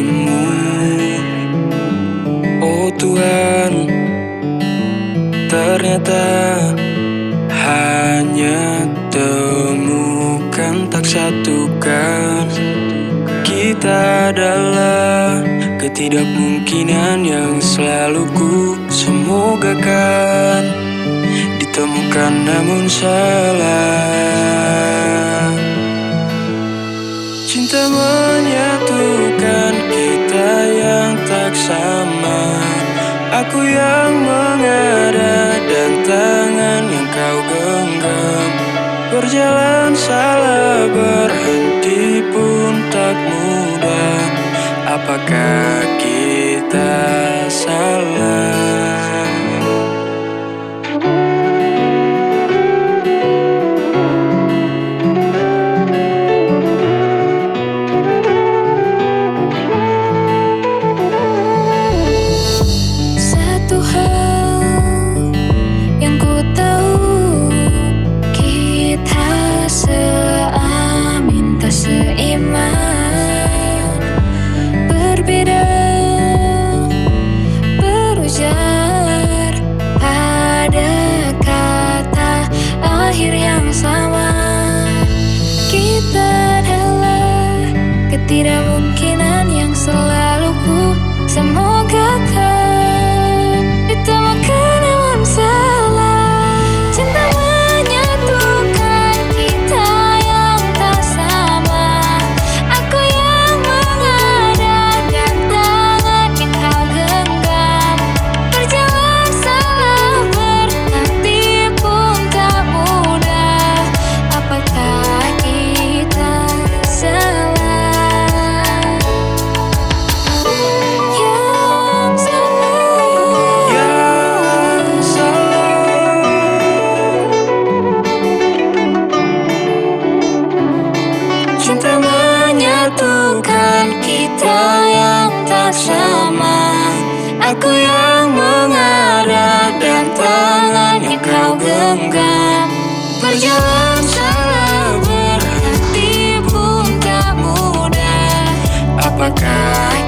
dirimu. Oh Tuhan, ternyata hanya temukan tak satukan. Kita adalah ketidakmungkinan yang selalu ku semogakan ditemukan namun salah. Cinta menyatukan kita yang tak sama. Aku yang mengada dan tangan yang kau genggam. Berjalan salah, berhenti pun tak mudah. Apakah kita salah? Satu hal yang ku tahu, kita seamin tak seiman. Berbeda, berujar pada kata akhir yang sama. Kita adalah ketidakmungkinan yang selalu ku semogakan ditemukan namun salah. Cinta menyatukan kita yang tak sama. Aku yang mengada dan tangan yang kau genggam. Berjalan salah, berhenti pun tak mudah. Apakah kita salah? Cinta menyatukan kita yang tak sama. Aku yang mengada dan tangan yang kau genggam. Berjalan salah, berhenti pun tak mudah. Apakah